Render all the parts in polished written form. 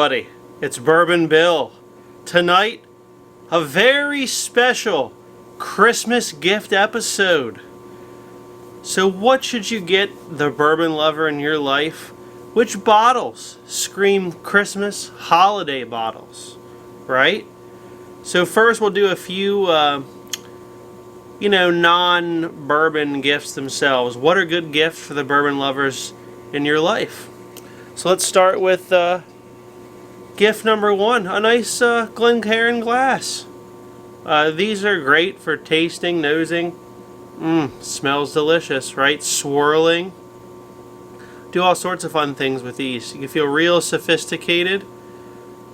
everybody, it's Bourbon Bill. Tonight, a very special Christmas gift episode. So what should you get the bourbon lover in your life? Which bottles scream Christmas holiday bottles, right? So first we'll do a few, non-bourbon gifts themselves. What are good gifts for the bourbon lovers in your life? So let's start with gift number one, a nice Glencairn glass. These are great for tasting, nosing. Smells delicious, right? Swirling. Do all sorts of fun things with these. You can feel real sophisticated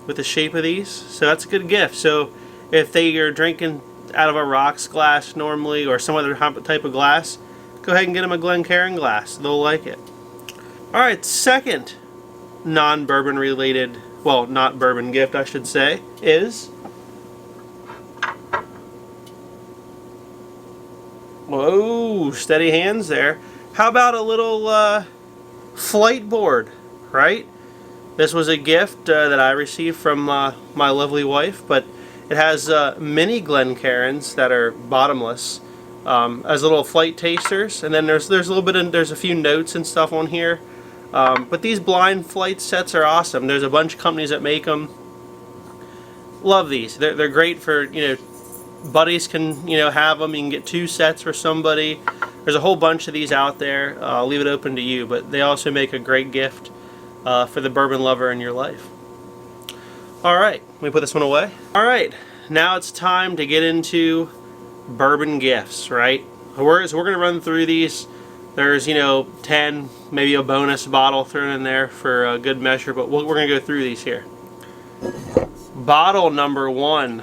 with the shape of these. So that's a good gift. So if you're drinking out of a rocks glass normally or some other type of glass, go ahead and get them a Glencairn glass. They'll like it. Alright, second non-bourbon related, well, not bourbon gift I should say, is... Whoa, steady hands there. How about a little flight board, right? This was a gift that I received from my lovely wife, but it has mini Glencairns that are bottomless as little flight tasters, and then there's a little bit there's a few notes and stuff on here. But these blind flight sets are awesome. There's a bunch of companies that make them. Love these. They're great for, buddies can, have them. You can get 2 sets for somebody. There's a whole bunch of these out there. I'll leave it open to you, but they also make a great gift for the bourbon lover in your life. Alright, let me put this one away. Alright, now it's time to get into bourbon gifts, right? So we're going to run through these. There's, 10, maybe a bonus bottle thrown in there for a good measure, but we're going to go through these here. Bottle number 1.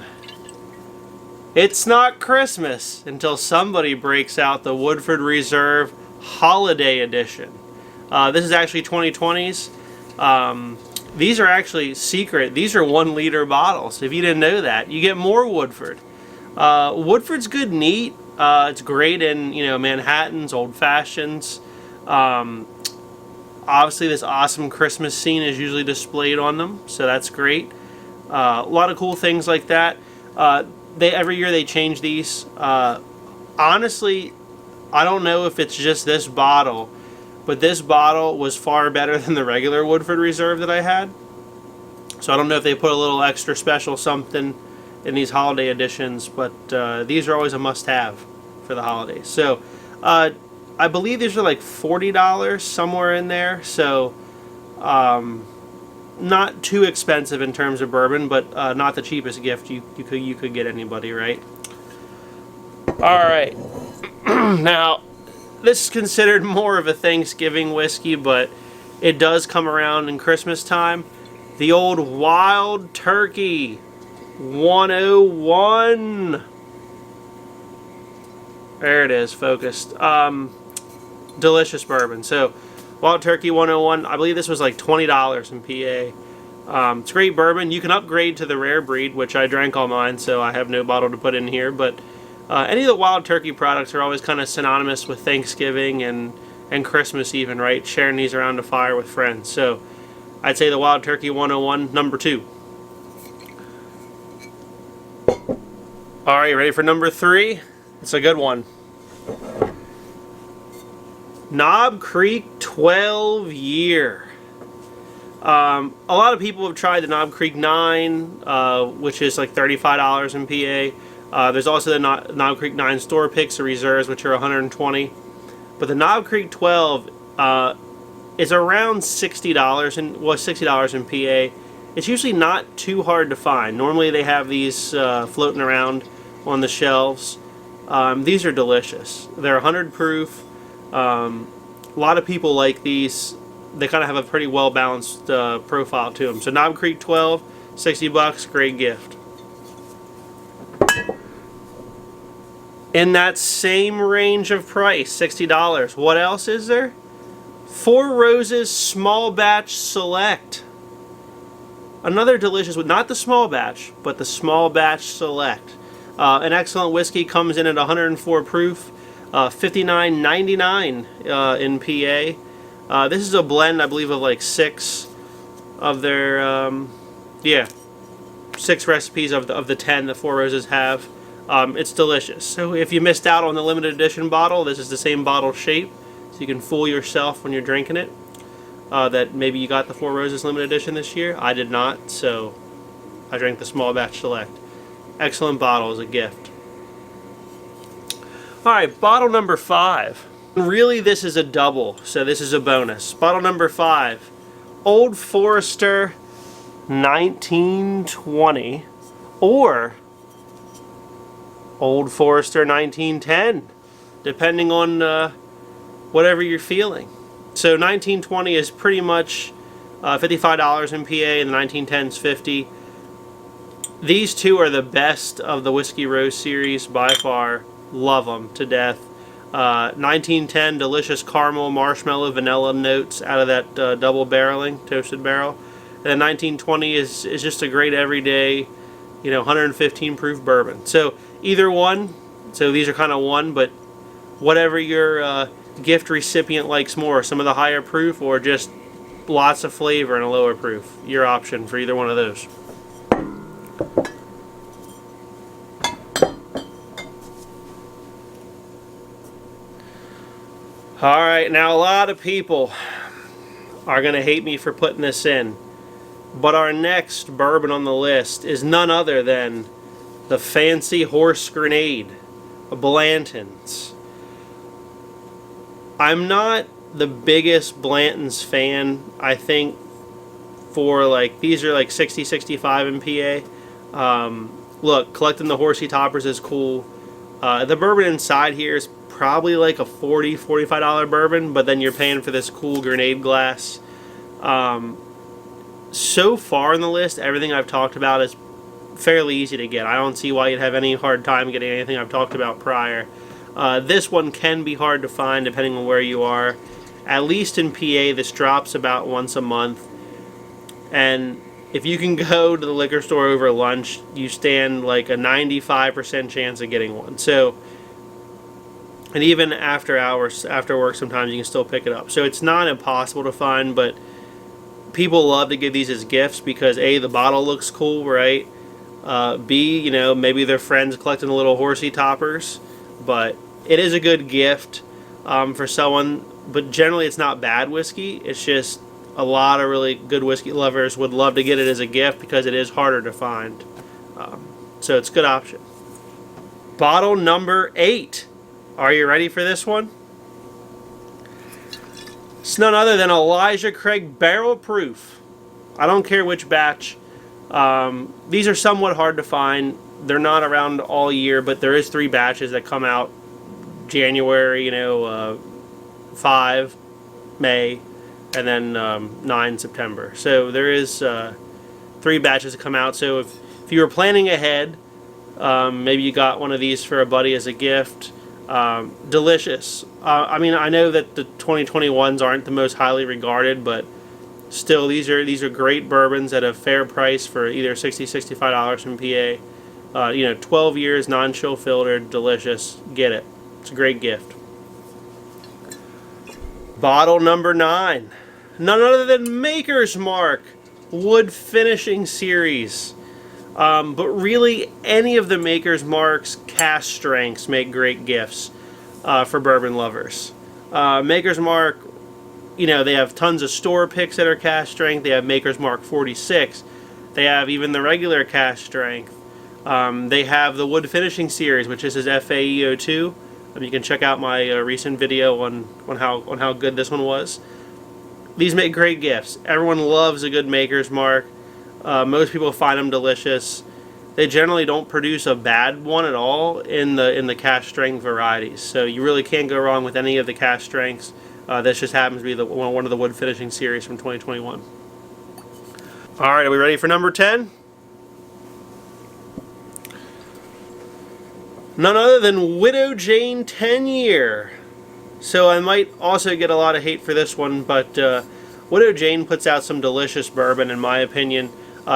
It's not Christmas until somebody breaks out the Woodford Reserve Holiday Edition. This is actually 2020s. These are actually secret. These are 1 liter bottles. If you didn't know that, you get more Woodford. Woodford's good neat. It's great in Manhattans, old fashions. Obviously, this awesome Christmas scene is usually displayed on them, so that's great. A lot of cool things like that. Every year they change these. Honestly, I don't know if it's just this bottle, but this bottle was far better than the regular Woodford Reserve that I had. So I don't know if they put a little extra special something in these holiday editions, but these are always a must-have for the holidays. So I believe these are like $40 somewhere in there. So not too expensive in terms of bourbon, but not the cheapest gift you could get anybody, right? Alright, now this is considered more of a Thanksgiving whiskey, but it does come around in Christmas time. The old Wild Turkey 101. There it is, focused. Delicious bourbon. So Wild Turkey 101, I believe this was like $20 in PA. It's great bourbon. You can upgrade to the rare breed, which I drank all mine, so I have no bottle to put in here. But any of the Wild Turkey products are always kind of synonymous with Thanksgiving and Christmas even, right? Sharing these around the fire with friends. So I'd say the Wild Turkey 101, number 2. Alright, ready for number 3? It's a good one. Knob Creek 12 Year. A lot of people have tried the Knob Creek 9, which is like $35 in PA. There's also the Knob Creek 9 store picks or reserves, which are $120. But the Knob Creek 12 is around $60 and $60 in PA. It's usually not too hard to find. Normally they have these floating around on the shelves. These are delicious. They're 100 proof. A lot of people like these. They kind of have a pretty well balanced profile to them. So Knob Creek 12, $60, great gift. In that same range of price, $60. What else is there? Four Roses Small Batch Select. Another delicious one, not the small batch, but the Small Batch Select. An excellent whiskey, comes in at 104 proof, $59.99 in PA. This is a blend, I believe, of like 6 of their, yeah, 6 recipes of the 10 that Four Roses have. It's delicious. So if you missed out on the limited edition bottle, this is the same bottle shape, so you can fool yourself when you're drinking it. That maybe you got the Four Roses limited edition this year. I did not, so I drank the small batch select. Excellent bottle as a gift. Alright, bottle number 5. Really, this is a double, so this is a bonus. Bottle number 5. Old Forester 1920 or Old Forester 1910, depending on whatever you're feeling. So 1920 is pretty much $55 in PA, and the 1910 is $50. These two are the best of the Whiskey Rose series by far. Love them to death. 1910, delicious caramel, marshmallow, vanilla notes out of that double barreling, toasted barrel. And then 1920 is just a great everyday, 115 proof bourbon. So either one, so these are kind of one, but whatever your gift recipient likes more, some of the higher proof or just lots of flavor and a lower proof, your option for either one of those. Alright, now a lot of people are going to hate me for putting this in, but our next bourbon on the list is none other than the Fancy Horse Grenade, Blanton's. I'm not the biggest Blanton's fan. I think for these are like 60, 65 in PA. Look, collecting the horsey toppers is cool. The bourbon inside here is probably like a $40, $45 bourbon, but then you're paying for this cool grenade glass. So far in the list, everything I've talked about is fairly easy to get. I don't see why you'd have any hard time getting anything I've talked about prior. This one can be hard to find depending on where you are. At least in PA, this drops about once a month. And if you can go to the liquor store over lunch, you stand like a 95% chance of getting one. So, and even after hours, after work, sometimes you can still pick it up. So it's not impossible to find, but people love to give these as gifts because A, the bottle looks cool, right? B, maybe their friends collecting the little horsey toppers. But it is a good gift for someone, but generally it's not bad whiskey. It's just a lot of really good whiskey lovers would love to get it as a gift because it is harder to find. So it's a good option. Bottle number 8. Are you ready for this one? It's none other than Elijah Craig Barrel Proof. I don't care which batch. These are somewhat hard to find. They're not around all year, but there is 3 batches that come out January, 5 May, and then 9 September. So there is 3 batches that come out. So if you were planning ahead, maybe you got one of these for a buddy as a gift. Delicious. I mean, I know that the 2021s aren't the most highly regarded, but still, these are great bourbons at a fair price for either $60, $65 in PA. 12 years, non-chill filtered, delicious. Get it. It's a great gift. Bottle number 9. None other than Maker's Mark Wood Finishing Series. But really, any of the Maker's Mark's cast strengths make great gifts for bourbon lovers. Maker's Mark, they have tons of store picks that are cast strength. They have Maker's Mark 46. They have even the regular cast strength. They have the Wood Finishing Series, which is his FAEO2. You can check out my recent video on how good this one was. These make great gifts. Everyone loves a good Maker's Mark. Most people find them delicious. They generally don't produce a bad one at all in the cast strength varieties. So you really can't go wrong with any of the cast strengths. This just happens to be one of the Wood Finishing Series from 2021. All right, are we ready for number 10? None other than Widow Jane 10-year. So I might also get a lot of hate for this one, but Widow Jane puts out some delicious bourbon, in my opinion.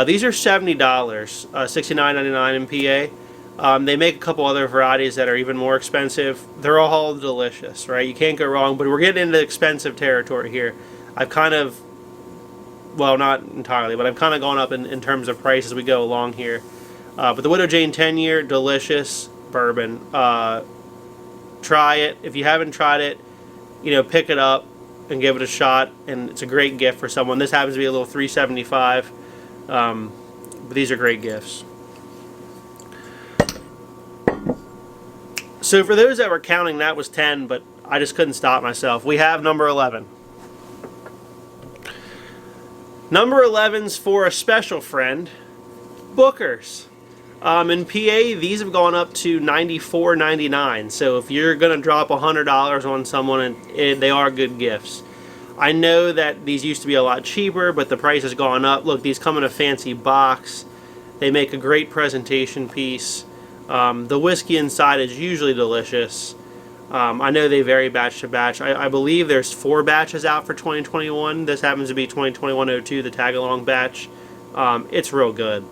These are $70, $69.99 in PA. They make a couple other varieties that are even more expensive. They're all delicious, right? You can't go wrong, but we're getting into expensive territory here. I've kind of well, not entirely, but I've kind of gone up in terms of price as we go along here. But the Widow Jane 10-year, delicious bourbon. Try it. If you haven't tried it, pick it up and give it a shot. And it's a great gift for someone. This happens to be a little $3.75. But these are great gifts. So for those that were counting, that was 10, but I just couldn't stop myself. We have number 11. Number 11's for a special friend, Booker's. In PA, these have gone up to $94.99. So if you're going to drop $100 on someone, they are good gifts. I know that these used to be a lot cheaper, but the price has gone up. Look, these come in a fancy box. They make a great presentation piece. The whiskey inside is usually delicious. I know they vary batch to batch. I believe there's 4 batches out for 2021. This happens to be 2021-02, the tag-along batch. It's real good.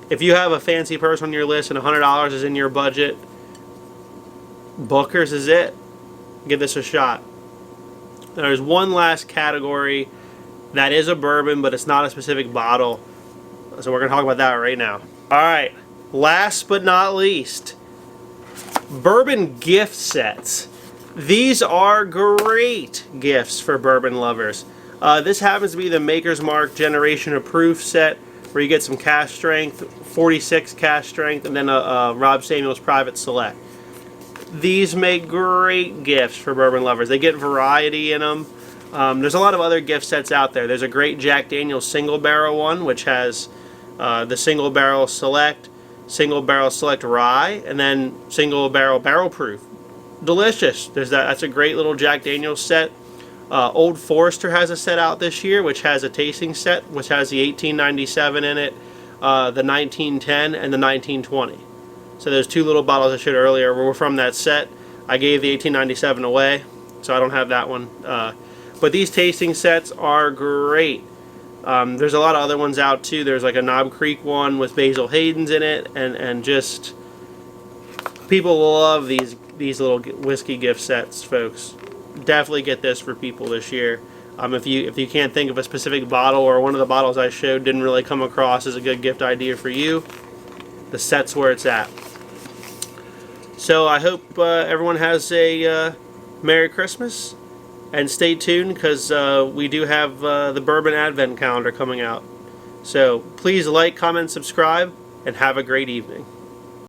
If you have a fancy person on your list and $100 is in your budget, Booker's is it. Give this a shot. There's one last category that is a bourbon, but it's not a specific bottle. So we're going to talk about that right now. Alright, last but not least, bourbon gift sets. These are great gifts for bourbon lovers. This happens to be the Maker's Mark Generation of Proof set, where you get some cask strength, 46 cask strength, and then a Rob Samuels Private Select. These make great gifts for bourbon lovers. They get variety in them. There's a lot of other gift sets out there. There's a great Jack Daniel's Single Barrel one, which has the Single Barrel Select Rye, and then Single Barrel Barrel Proof. Delicious. That's a great little Jack Daniel's set. Old Forester has a set out this year, which has a tasting set, which has the 1897 in it, the 1910, and the 1920. So those 2 little bottles I showed earlier were from that set. I gave the 1897 away, so I don't have that one. But these tasting sets are great. There's a lot of other ones out too. There's like a Knob Creek one with Basil Hayden's in it, and just people love these little whiskey gift sets, folks. Definitely get this for people this year. If you can't think of a specific bottle, or one of the bottles I showed didn't really come across as a good gift idea for you, the set's where it's at. So I hope everyone has a Merry Christmas, and stay tuned because we do have the Bourbon Advent Calendar coming out. So please like, comment, subscribe, and have a great evening.